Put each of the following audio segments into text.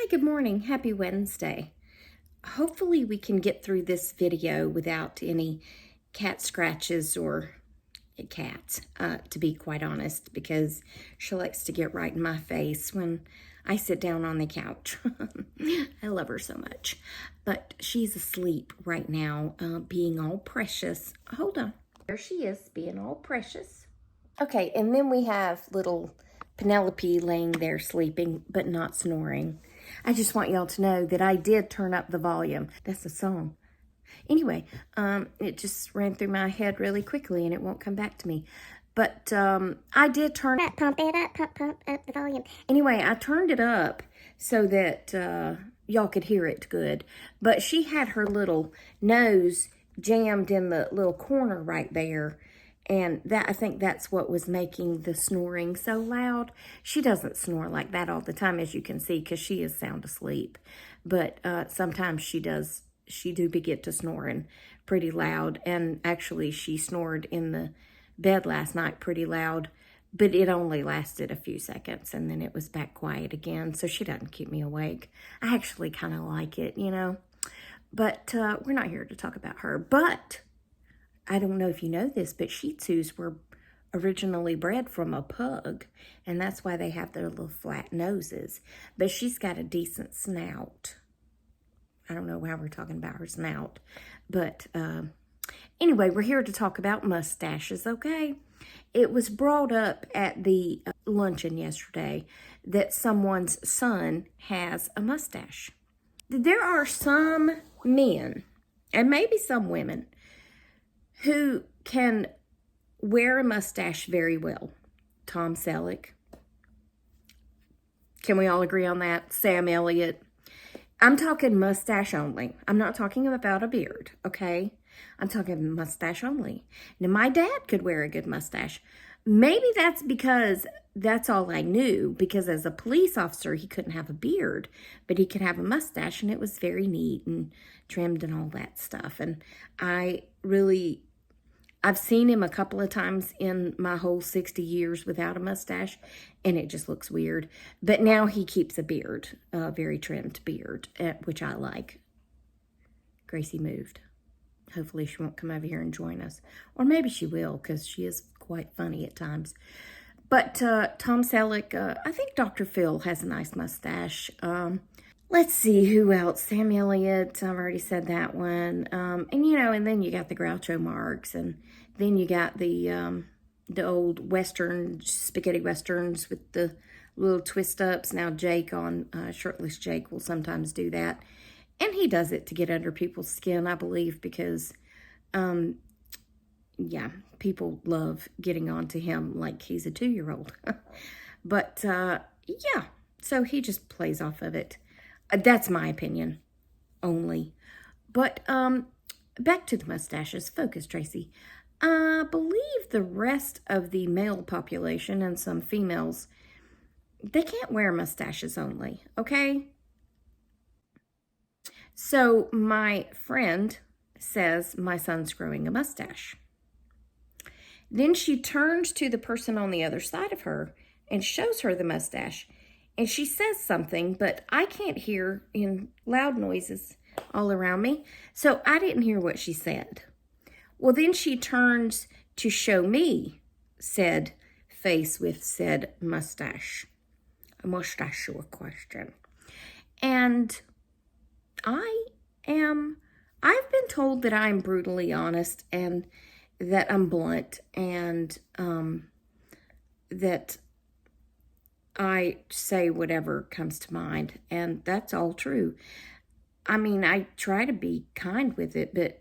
Hi, good morning. Happy Wednesday. Hopefully we can get through this video without any cat scratches or cats, to be quite honest, because she likes to get right in my face when I sit down on the couch. I love her so much. But she's asleep right now, being all precious. Hold on. There she is, being all precious. Okay, and then we have little Penelope laying there sleeping, but not snoring. I just want y'all to know that I did turn up the volume. That's a song. Anyway, it just ran through my head really quickly and it won't come back to me. But I did turn it, pump up the volume. Anyway, I turned it up so that y'all could hear it good. But she had her little nose jammed in the little corner right there. And that, I think that's what was making the snoring so loud. She doesn't snore like that all the time, as you can see, because she is sound asleep. But sometimes she do get to snoring pretty loud. And actually, she snored in the bed last night pretty loud, but it only lasted a few seconds, and then it was back quiet again. So she doesn't keep me awake. I actually kind of like it, you know. But we're not here to talk about her. But I don't know if you know this, but Shih Tzus were originally bred from a pug, and that's why they have their little flat noses. But she's got a decent snout. I don't know why we're talking about her snout. But anyway, we're here to talk about mustaches, okay? It was brought up at the luncheon yesterday that someone's son has a mustache. There are some men, and maybe some women, who can wear a mustache very well. Tom Selleck. Can we all agree on that? Sam Elliott. I'm talking mustache only. I'm not talking about a beard, okay? I'm talking mustache only. Now, my dad could wear a good mustache. Maybe that's because that's all I knew, because as a police officer, he couldn't have a beard, but he could have a mustache, and it was very neat and trimmed and all that stuff. And I've seen him a couple of times in my whole 60 years without a mustache, and it just looks weird. But now he keeps a beard, a very trimmed beard, which I like. Gracie moved. Hopefully she won't come over here and join us. Or maybe she will, because she is quite funny at times. But Tom Selleck, I think Dr. Phil has a nice mustache. Let's see, who else? Sam Elliott, I've already said that one. And, you know, and then you got the Groucho Marx, and then you got the old Western, spaghetti Westerns with the little twist-ups. Now Jake on Shirtless Jake will sometimes do that. And he does it to get under people's skin, I believe, because, yeah, people love getting onto him like he's a 2-year-old. But, yeah, so he just plays off of it. That's my opinion only. But back to the mustaches. Focus, Tracy. I believe the rest of the male population and some females, they can't wear mustaches only, okay? So my friend says my son's growing a mustache. Then she turns to the person on the other side of her and shows her the mustache. And she says something, but I can't hear in loud noises all around me. So I didn't hear what she said. Well, then she turns to show me said face with said mustache. A mustache question. And I've been told that I'm brutally honest and that I'm blunt and that I say whatever comes to mind, and that's all true. I mean, I try to be kind with it, but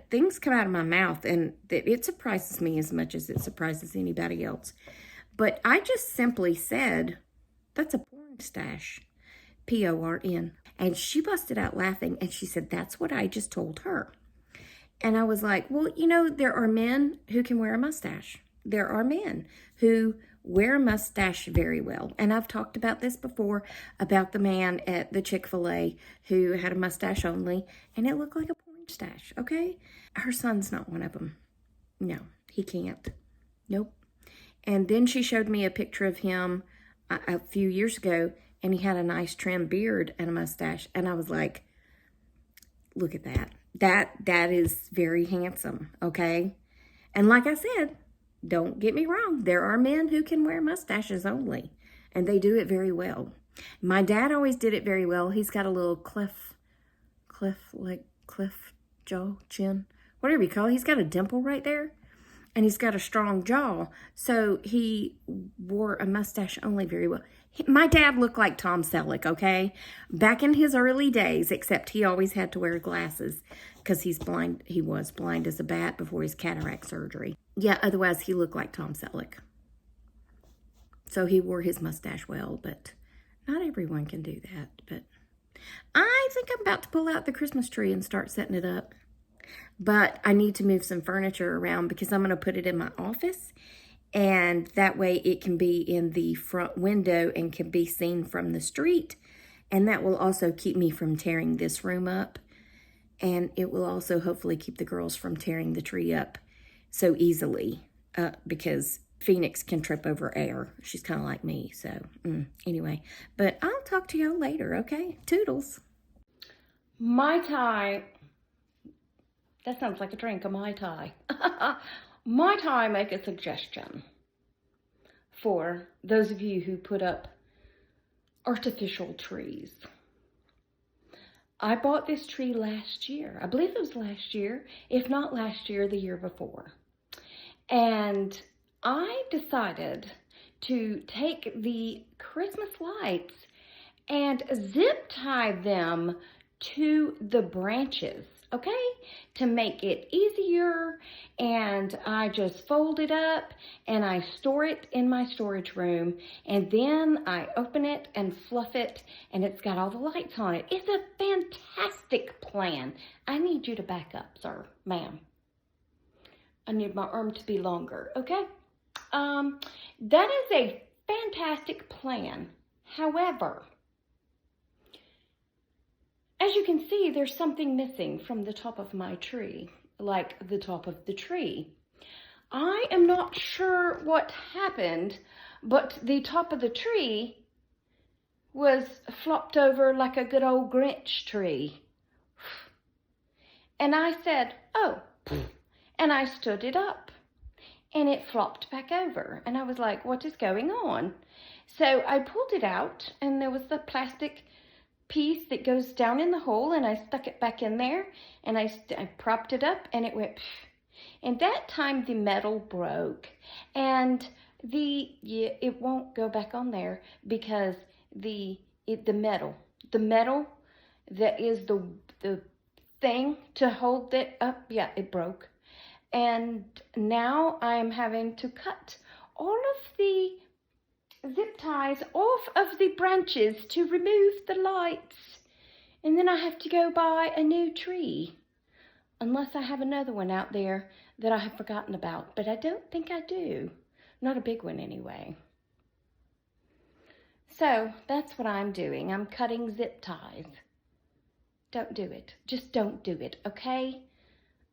things come out of my mouth, and it surprises me as much as it surprises anybody else. But I just simply said, that's a porn stash, P-O-R-N. And she busted out laughing, and she said, that's what I just told her. And I was like, well, you know, there are men who can wear a mustache. There are men who wear a mustache very well. And I've talked about this before, about the man at the Chick-fil-A who had a mustache only, and it looked like a porn stash, okay? Her son's not one of them. No, he can't. Nope. And then she showed me a picture of him a few years ago, and he had a nice trim beard and a mustache. And I was like, look at that. That is very handsome, okay? And like I said, don't get me wrong. There are men who can wear mustaches only, and they do it very well. My dad always did it very well. He's got a little cleft jaw, chin, whatever you call it. He's got a dimple right there, and he's got a strong jaw. So he wore a mustache only very well. My dad looked like Tom Selleck, okay? Back in his early days, except he always had to wear glasses because he's blind. He was blind as a bat before his cataract surgery. Yeah, otherwise he looked like Tom Selleck. So he wore his mustache well, but not everyone can do that. But I think I'm about to pull out the Christmas tree and start setting it up. But I need to move some furniture around because I'm going to put it in my office. And that way it can be in the front window and can be seen from the street. And that will also keep me from tearing this room up. And it will also hopefully keep the girls from tearing the tree up so easily. Because Phoenix can trip over air. She's kind of like me. So anyway. But I'll talk to y'all later, okay? Toodles. Mai Tai. That sounds like a drink, a Mai Tai. Mai Tai make a suggestion for those of you who put up artificial trees. I bought this tree last year. I believe it was last year. If not last year, the year before. And I decided to take the Christmas lights and zip tie them to the branches. Okay, to make it easier, and I just fold it up and I store it in my storage room, and then I open it and fluff it, and it's got all the lights on it. It's a fantastic plan. I need you to back up, sir, ma'am. I need my arm to be longer, okay? That is a fantastic plan. However, as you can see, there's something missing from the top of my tree, like the top of the tree. I am not sure what happened, but the top of the tree was flopped over like a good old Grinch tree. And I said, oh, and I stood it up, and it flopped back over. And I was like, what is going on? So I pulled it out, and there was the plastic piece that goes down in the hole, and I stuck it back in there, and I propped it up, and it went pff. And that time the metal broke, and it won't go back on there because the metal that is the thing to hold it up, yeah, it broke. And now I'm having to cut all of the zip ties off of the branches to remove the lights, and then I have to go buy a new tree, unless I have another one out there that I have forgotten about, but I don't think I do. Not a big one anyway. So that's what I'm doing. I'm cutting zip ties. Don't do it. Just don't do it, okay?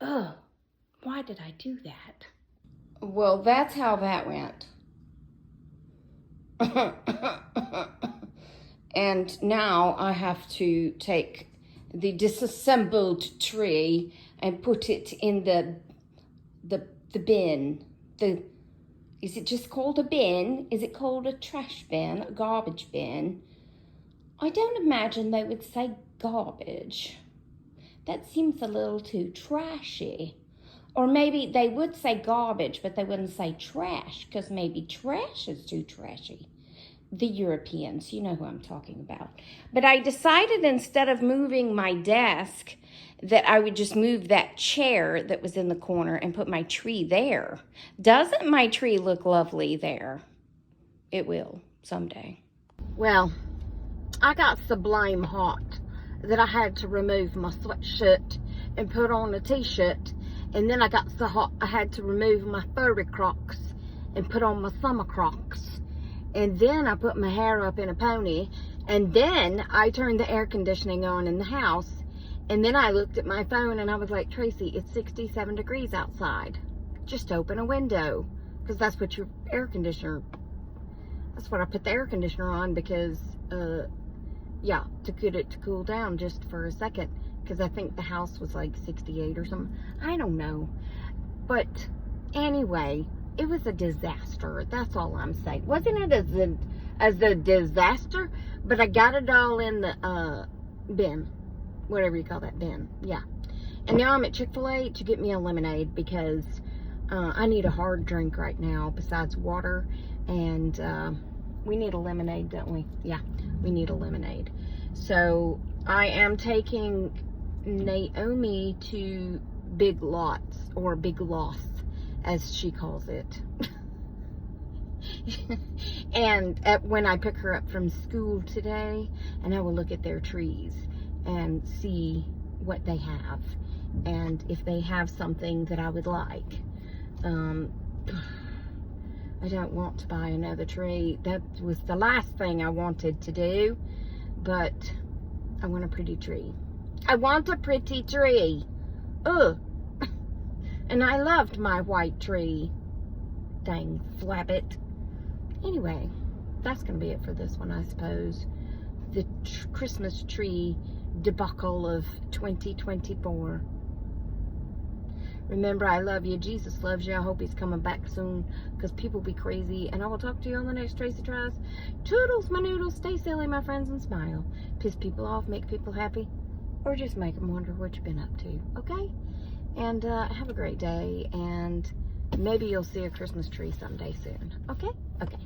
Ugh, why did I do that? Well, that's how that went. And now I have to take the disassembled tree and put it in the bin. Is it just called a bin? Is it called a trash bin, a garbage bin? I don't imagine they would say garbage. That seems a little too trashy. Or maybe they would say garbage, but they wouldn't say trash, because maybe trash is too trashy. The Europeans, you know who I'm talking about. But I decided instead of moving my desk that I would just move that chair that was in the corner and put my tree there. Doesn't my tree look lovely there? It will someday. Well, I got sublime hot that I had to remove my sweatshirt and put on a t-shirt. And then I got so hot I had to remove my furry Crocs and put on my summer Crocs. And then I put my hair up in a pony. And then I turned the air conditioning on in the house. And then I looked at my phone and I was like, Tracy, it's 67 degrees outside. Just open a window. Because that's what your air conditioner, that's what I put the air conditioner on, because yeah, to get it to cool down just for a second, because I think the house was like 68 or something. I don't know. But anyway, it was a disaster. That's all I'm saying. Wasn't it as a disaster? But I got it all in the bin. Whatever you call that bin. Yeah. And now I'm at Chick-fil-A to get me a lemonade because I need a hard drink right now besides water. And we need a lemonade, don't we? Yeah, we need a lemonade. So I am taking Naomi to Big Lots, or Big Loss, as she calls it. And when I pick her up from school today, and I will look at their trees and see what they have, and if they have something that I would like. I don't want to buy another tree. That was the last thing I wanted to do, but I want a pretty tree. I want a pretty tree. Ugh. And I loved my white tree. Dang flabbit. Anyway, that's going to be it for this one, I suppose. The Christmas tree debacle of 2024. Remember, I love you. Jesus loves you. I hope he's coming back soon, because people be crazy. And I will talk to you on the next Tracy Tries. Toodles, my noodles. Stay silly, my friends, and smile. Piss people off, make people happy, or just make them wonder what you've been up to. Okay? And have a great day. And maybe you'll see a Christmas tree someday soon. Okay? Okay.